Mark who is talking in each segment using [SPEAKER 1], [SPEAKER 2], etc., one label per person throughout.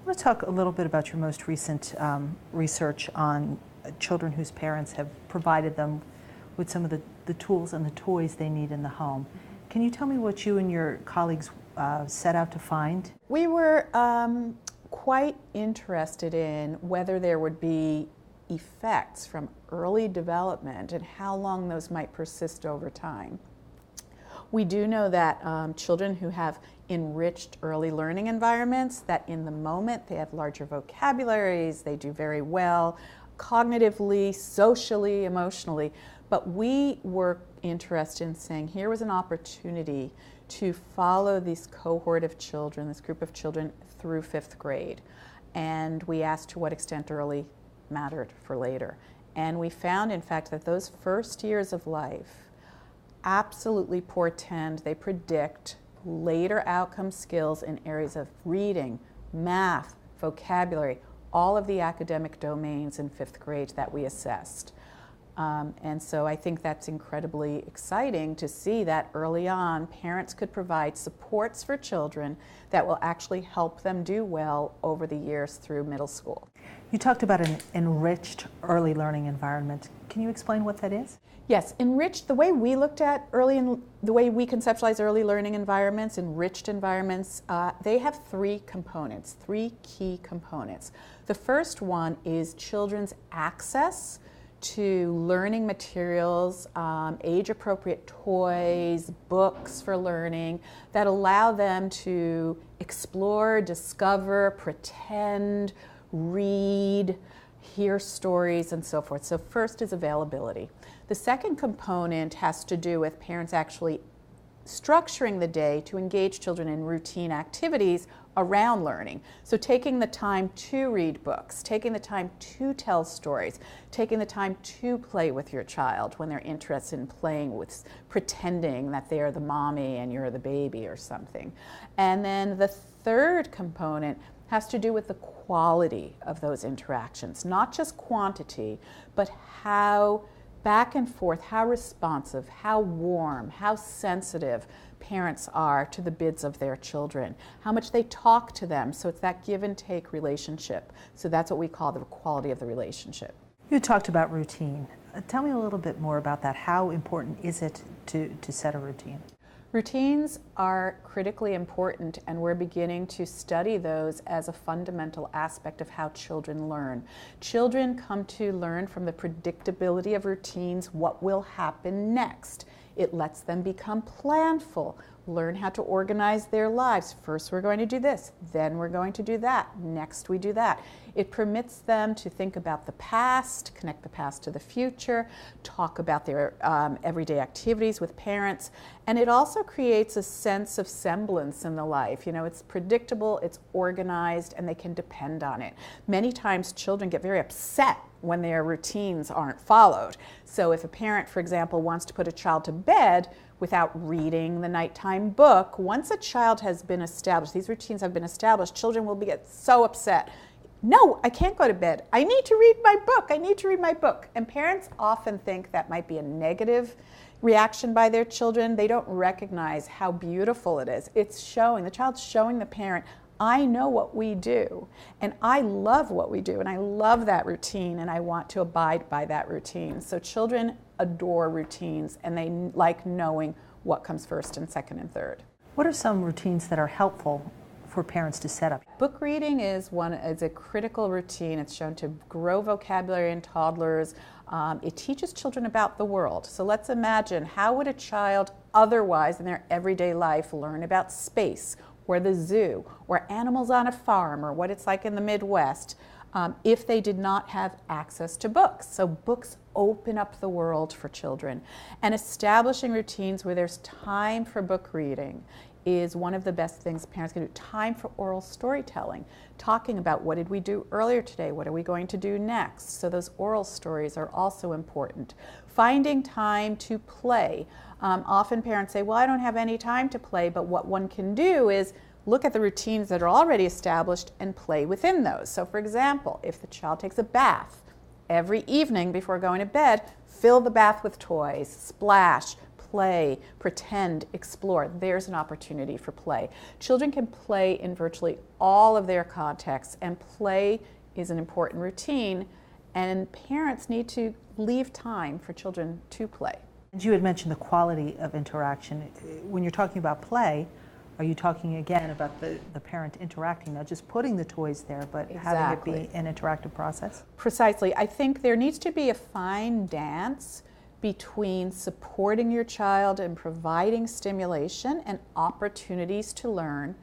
[SPEAKER 1] I want to talk a little bit about your most recent research on children whose parents have provided them with some of the tools and the toys they need in the home. Can you tell me what you and your colleagues set out to find?
[SPEAKER 2] We were quite interested in whether there would be effects from early development and how long those might persist over time. We do know that children who have enriched early learning environments, that in the moment they have larger vocabularies, they do very well cognitively, socially, emotionally. But we were interested in saying here was an opportunity to follow this cohort of children, this group of children through 5th grade. And we asked to what extent early mattered for later. And we found, in fact, that those first years of life absolutely portend, they predict later outcome skills in areas of reading, math, vocabulary, all of the academic domains in 5th grade that we assessed. And so I think that's incredibly exciting to see that early on parents could provide supports for children that will actually help them do well over the years through middle school.
[SPEAKER 1] You talked about an enriched early learning environment. Can you explain what that is?
[SPEAKER 2] Yes, enriched, the way we looked at the way we conceptualize early learning environments, enriched environments, they have 3 components, 3 key components. The first one is children's access to learning materials, age-appropriate toys, books for learning that allow them to explore, discover, pretend, read, hear stories, and so forth. So first is availability. The second component has to do with parents actually structuring the day to engage children in routine activities around learning. So taking the time to read books, taking the time to tell stories, taking the time to play with your child when they're interested in playing with, pretending that they're the mommy and you're the baby or something. And then the third component has to do with the quality of those interactions, not just quantity, but how back and forth, how responsive, how warm, how sensitive parents are to the bids of their children, how much they talk to them. So it's that give and take relationship. So that's what we call the quality of the relationship.
[SPEAKER 1] You talked about routine. Tell me a little bit more about that. How important is it to set a routine?
[SPEAKER 2] Routines are critically important, and we're beginning to study those as a fundamental aspect of how children learn. Children come to learn from the predictability of routines, what will happen next. It lets them become planful, learn how to organize their lives. First we're going to do this, then we're going to do that, next we do that. It permits them to think about the past, connect the past to the future, talk about their everyday activities with parents, and it also creates a sense of semblance in the life. You know, it's predictable, it's organized, and they can depend on it. Many times children get very upset when their routines aren't followed. So if a parent, for example, wants to put a child to bed without reading the nighttime book, once a child has been established, these routines have been established, children will get so upset. No, I can't go to bed. I need to read my book. I need to read my book. And parents often think that might be a negative reaction by their children. They don't recognize how beautiful it is. It's showing, the child's showing the parent, I know what we do, and I love what we do, and I love that routine, and I want to abide by that routine. So children adore routines, and they like knowing what comes first and second and third.
[SPEAKER 1] What are some routines that are helpful for parents to set up?
[SPEAKER 2] Book reading is a critical routine. It's shown to grow vocabulary in toddlers. It teaches children about the world. So let's imagine, how would a child otherwise in their everyday life learn about space, or the zoo, or animals on a farm, or what it's like in the Midwest, if they did not have access to books. So books open up the world for children. And establishing routines where there's time for book reading is one of the best things parents can do. Time for oral storytelling, talking about what did we do earlier today, what are we going to do next. So those oral stories are also important. Finding time to play. Often parents say, well, I don't have any time to play, but what one can do is look at the routines that are already established and play within those. So for example, if the child takes a bath every evening before going to bed, fill the bath with toys, splash, play, pretend, explore. There's an opportunity for play. Children can play in virtually all of their contexts, and play is an important routine, and parents need to leave time for children to play.
[SPEAKER 1] You had mentioned the quality of interaction. When you're talking about play, are you talking again about the parent interacting, not just putting the toys there, but having it be an interactive process?
[SPEAKER 2] Precisely. I think there needs to be a fine dance between supporting your child and providing stimulation and opportunities to learn,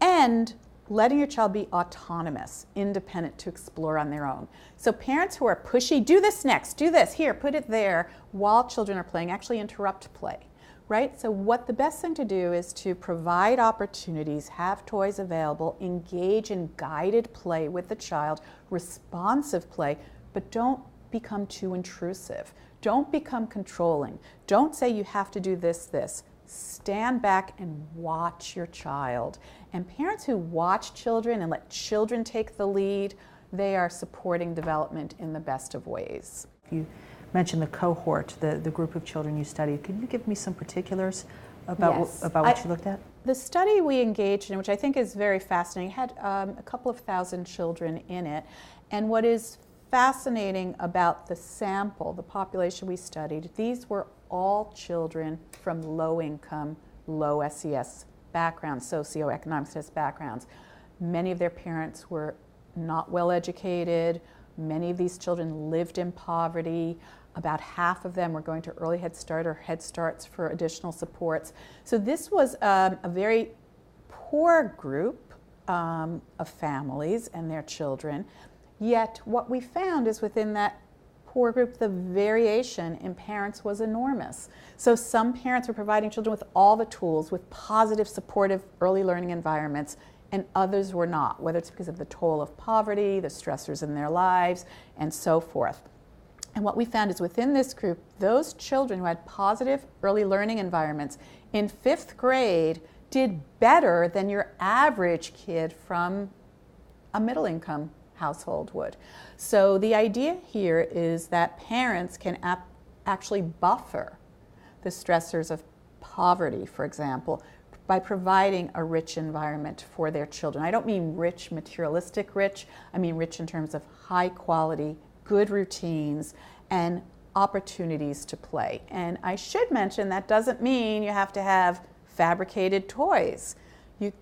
[SPEAKER 2] and letting your child be autonomous, independent, to explore on their own. So parents who are pushy, do this next, do this, here, put it there, while children are playing, actually interrupt play. Right? So what the best thing to do is to provide opportunities, have toys available, engage in guided play with the child, responsive play, but don't become too intrusive. Don't become controlling. Don't say you have to do this. Stand back and watch your child. And parents who watch children and let children take the lead, they are supporting development in the best of ways.
[SPEAKER 1] You mentioned the cohort, the group of children you studied. Could you give me some particulars about,
[SPEAKER 2] yes.
[SPEAKER 1] about what you looked at?
[SPEAKER 2] The study we engaged in, which I think is very fascinating, had a couple of thousand children in it. And what is fascinating about the sample, the population we studied, these were all children from low income, low SES backgrounds, socioeconomic status backgrounds. Many of their parents were not well educated. Many of these children lived in poverty. About half of them were going to early Head Start or Head Starts for additional supports. So this was a very poor group of families and their children. Yet what we found is within that poor group, the variation in parents was enormous. So some parents were providing children with all the tools, with positive, supportive early learning environments, and others were not, whether it's because of the toll of poverty, the stressors in their lives, and so forth. And what we found is within this group, those children who had positive early learning environments in 5th grade did better than your average kid from a middle income household would. So the idea here is that parents can actually buffer the stressors of poverty, for example, by providing a rich environment for their children. I don't mean rich, materialistic rich. I mean rich in terms of high quality, good routines, and opportunities to play. And I should mention that doesn't mean you have to have fabricated toys.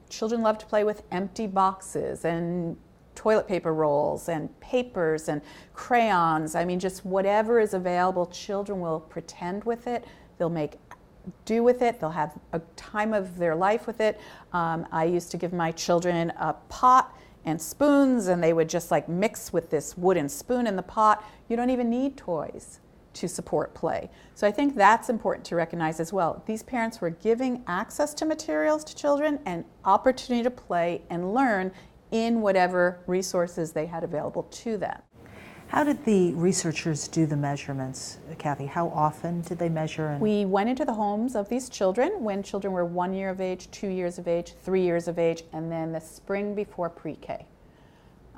[SPEAKER 2] Children love to play with empty boxes and toilet paper rolls and papers and crayons. I mean, just whatever is available, children will pretend with it. They'll make do with it. They'll have a time of their life with it. I used to give my children a pot and spoons, and they would just like mix with this wooden spoon in the pot. You don't even need toys to support play. So I think that's important to recognize as well. These parents were giving access to materials to children and opportunity to play and learn in whatever resources they had available to them.
[SPEAKER 1] How did the researchers do the measurements, Kathy? How often did they measure?
[SPEAKER 2] We went into the homes of these children when children were 1 year of age, 2 years of age, 3 years of age, and then the spring before pre-K.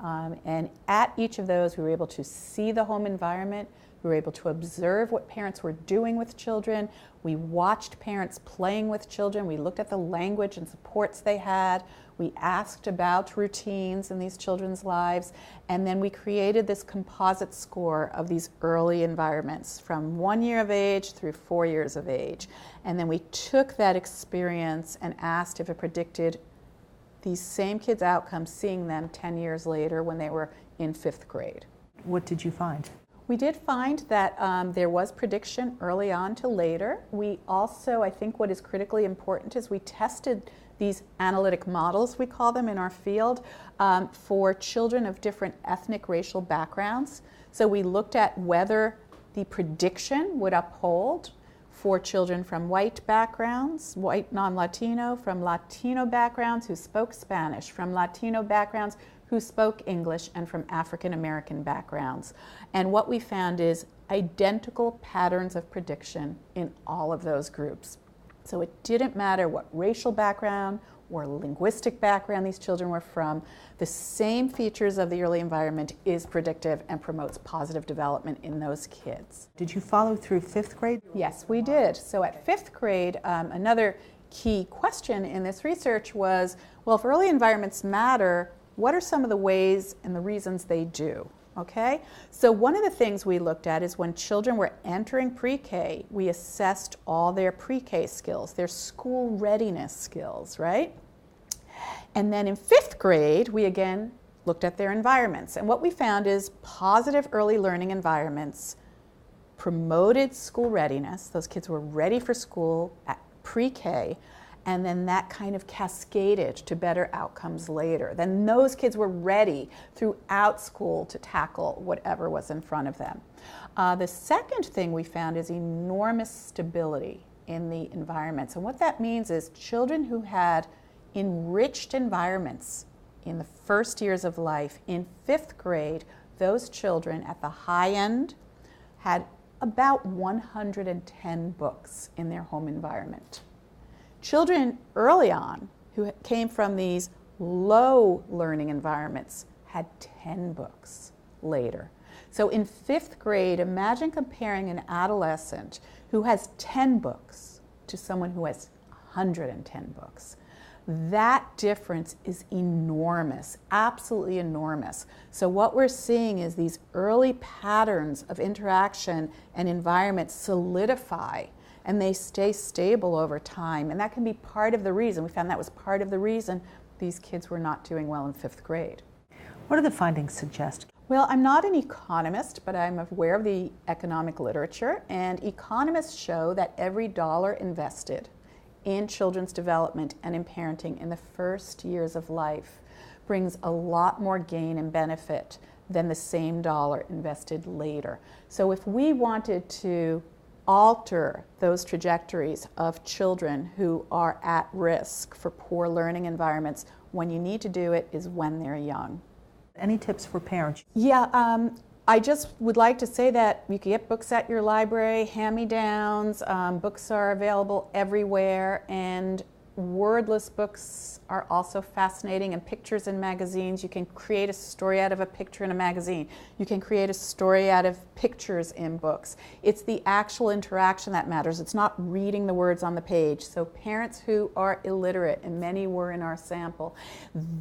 [SPEAKER 2] And at each of those, we were able to see the home environment. We were able to observe what parents were doing with children. We watched parents playing with children. We looked at the language and supports they had. We asked about routines in these children's lives. And then we created this composite score of these early environments from 1 year of age through 4 years of age. And then we took that experience and asked if it predicted these same kids' outcomes, seeing them 10 years later when they were in 5th grade.
[SPEAKER 1] What did you find?
[SPEAKER 2] We did find that there was prediction early on to later. We also, I think what is critically important is we tested these analytic models, we call them in our field, for children of different ethnic racial backgrounds. So we looked at whether the prediction would uphold for children from white backgrounds, white non-Latino, from Latino backgrounds who spoke Spanish, from Latino backgrounds who spoke English, and from African American backgrounds. And what we found is identical patterns of prediction in all of those groups. So it didn't matter what racial background, or linguistic background these children were from, the same features of the early environment is predictive and promotes positive development in those kids.
[SPEAKER 1] Did you follow through 5th grade?
[SPEAKER 2] Yes, we did. So at 5th grade, another key question in this research was, well, if early environments matter, what are some of the ways and the reasons they do? Okay, so one of the things we looked at is when children were entering pre-K, we assessed all their pre-K skills, their school readiness skills, right? And then in 5th grade, we again looked at their environments. And what we found is positive early learning environments promoted school readiness. Those kids were ready for school at pre-K, and then that kind of cascaded to better outcomes later. Then those kids were ready throughout school to tackle whatever was in front of them. The second thing we found is enormous stability in the environments. And what that means is children who had enriched environments in the first years of life, in 5th grade, those children at the high end had about 110 books in their home environment. Children early on who came from these low learning environments had 10 books later. So in 5th grade, imagine comparing an adolescent who has 10 books to someone who has 110 books. That difference is enormous, absolutely enormous. So what we're seeing is these early patterns of interaction and environment solidify, and they stay stable over time. And that can be part of the reason. We found that was part of the reason these kids were not doing well in 5th grade.
[SPEAKER 1] What do the findings suggest?
[SPEAKER 2] Well, I'm not an economist, but I'm aware of the economic literature, and economists show that every dollar invested in children's development and in parenting in the first years of life brings a lot more gain and benefit than the same dollar invested later. So if we wanted to alter those trajectories of children who are at risk for poor learning environments, when you need to do it is when they're young.
[SPEAKER 1] Any tips for parents?
[SPEAKER 2] Yeah, I just would like to say that you can get books at your library, hand-me-downs, books are available everywhere, and wordless books are also fascinating, and pictures in magazines. You can create a story out of a picture in a magazine. You can create a story out of pictures in books. It's the actual interaction that matters. It's not reading the words on the page. So parents who are illiterate, and many were in our sample,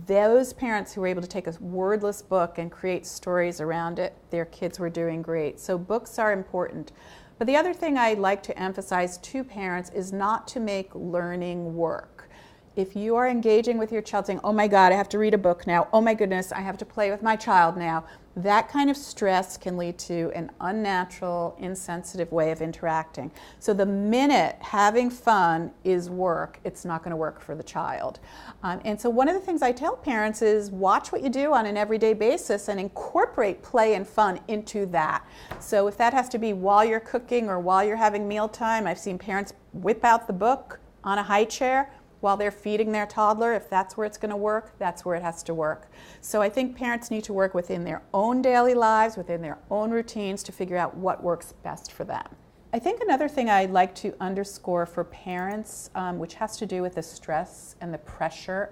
[SPEAKER 2] those parents who were able to take a wordless book and create stories around it, their kids were doing great. So books are important. But the other thing I'd like to emphasize to parents is not to make learning work. If you are engaging with your child saying, oh my God, I have to read a book now, oh my goodness, I have to play with my child now, that kind of stress can lead to an unnatural, insensitive way of interacting. So the minute having fun is work, it's not going to work for the child. And so one of the things I tell parents is watch what you do on an everyday basis and incorporate play and fun into that. So if that has to be while you're cooking or while you're having mealtime, I've seen parents whip out the book on a high chair while they're feeding their toddler. If that's where it's going to work, that's where it has to work. So I think parents need to work within their own daily lives, within their own routines to figure out what works best for them. I think another thing I'd like to underscore for parents, which has to do with the stress and the pressure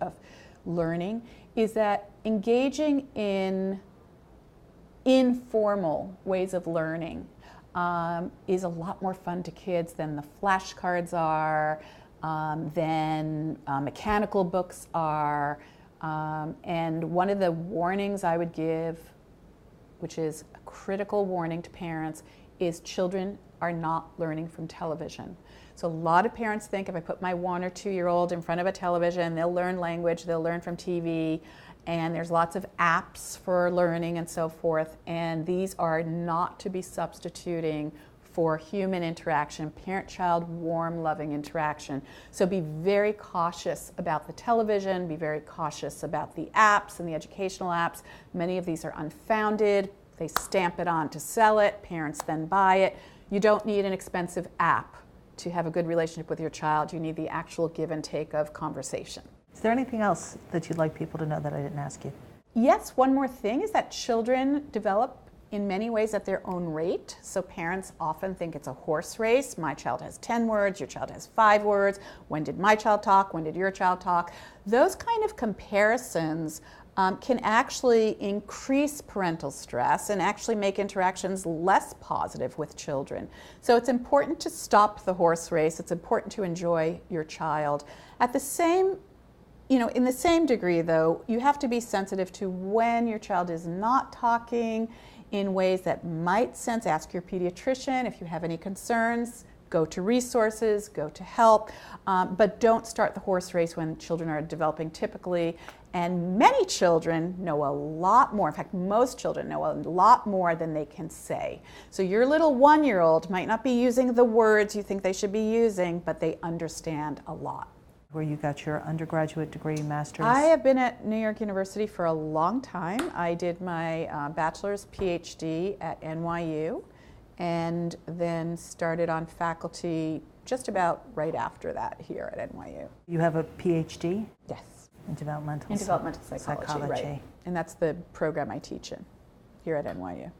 [SPEAKER 2] of learning, is that engaging in informal ways of learning is a lot more fun to kids than the flashcards are, than mechanical books are. And one of the warnings I would give, which is a critical warning to parents, is children are not learning from television. So a lot of parents think if I put my 1 or 2-year-old in front of a television, they'll learn language, they'll learn from TV, and there's lots of apps for learning and so forth, and these are not to be substituting for human interaction, parent-child, warm, loving interaction. So be very cautious about the television, be very cautious about the apps and the educational apps. Many of these are unfounded. They stamp it on to sell it, parents then buy it. You don't need an expensive app to have a good relationship with your child. You need the actual give and take of conversation.
[SPEAKER 1] Is there anything else that you'd like people to know that I didn't ask you?
[SPEAKER 2] Yes, one more thing is that children develop in many ways at their own rate. So parents often think it's a horse race. My child has 10 words, your child has 5 words. When did my child talk? When did your child talk? Those kind of comparisons can actually increase parental stress and actually make interactions less positive with children. So it's important to stop the horse race. It's important to enjoy your child. At the same, in the same degree though, you have to be sensitive to when your child is not talking in ways that might sense. Ask your pediatrician if you have any concerns. Go to resources, go to help, but don't start the horse race when children are developing typically. And many children know a lot more. In fact, most children know a lot more than they can say. So your little 1-year-old might not be using the words you think they should be using, but they understand a lot.
[SPEAKER 1] Where you got your undergraduate degree, master's?
[SPEAKER 2] I have been at New York University for a long time. I did my bachelor's PhD at NYU and then started on faculty just about right after that here at NYU.
[SPEAKER 1] You have a PhD?
[SPEAKER 2] Yes.
[SPEAKER 1] In developmental
[SPEAKER 2] psychology. Right. And that's the program I teach in here at NYU.